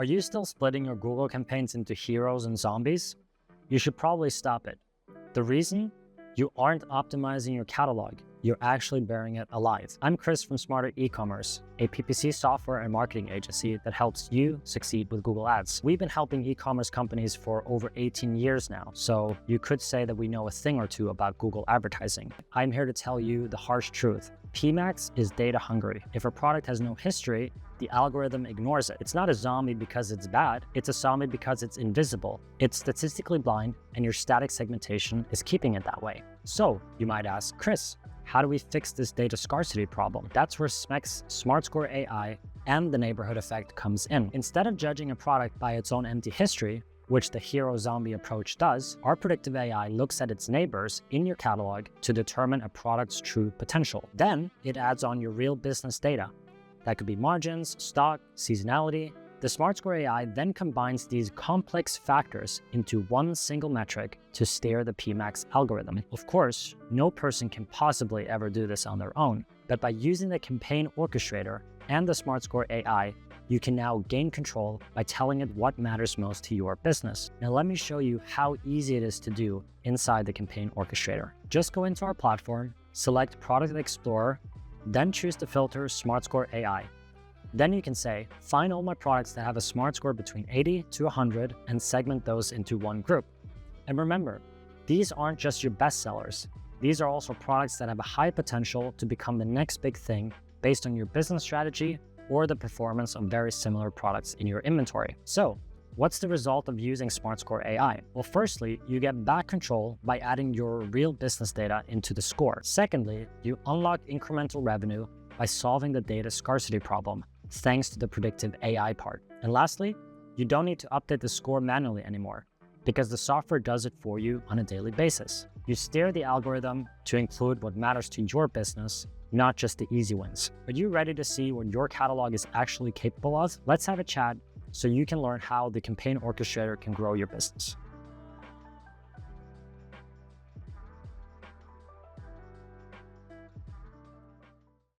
Are you still splitting your Google campaigns into heroes and zombies? You should probably stop it. The reason? You aren't optimizing your catalog, you're actually burying it alive. I'm Chris from Smarter Ecommerce, a PPC software and marketing agency that helps you succeed with Google Ads. We've been helping e-commerce companies for over 18 years now, so you could say that we know a thing or two about Google advertising. I'm here to tell you the harsh truth. PMax is data hungry. If a product has no history, the algorithm ignores it. It's not a zombie because it's bad, it's a zombie because it's invisible. It's statistically blind, and your static segmentation is keeping it that way. So, you might ask, Chris, how do we fix this data scarcity problem? That's where smec's SmartScore AI and the neighborhood effect comes in. Instead of judging a product by its own empty history, which the hero-zombie approach does, our predictive AI looks at its neighbors in your catalog to determine a product's true potential. Then, it adds on your real business data. That could be margins, stock, seasonality. The SmartScore AI then combines these complex factors into one single metric to steer the PMax algorithm. Of course, no person can possibly ever do this on their own, but by using the campaign orchestrator and the SmartScore AI, you can now gain control by telling it what matters most to your business. Now let me show you how easy it is to do inside the campaign orchestrator. Just go into our platform, select Product Explorer, then choose the filter SmartScore AI. Then you can say, find all my products that have a smart score between 80 to 100 and segment those into one group. And remember, these aren't just your best sellers. These are also products that have a high potential to become the next big thing based on your business strategy or the performance of very similar products in your inventory. So, what's the result of using SmartScore AI? Well, firstly, you get back control by adding your real business data into the score. Secondly, you unlock incremental revenue by solving the data scarcity problem, thanks to the predictive AI part. And lastly, you don't need to update the score manually anymore, because the software does it for you on a daily basis. You steer the algorithm to include what matters to your business, not just the easy wins. Are you ready to see what your catalog is actually capable of? Let's have a chat so you can learn how the campaign orchestrator can grow your business.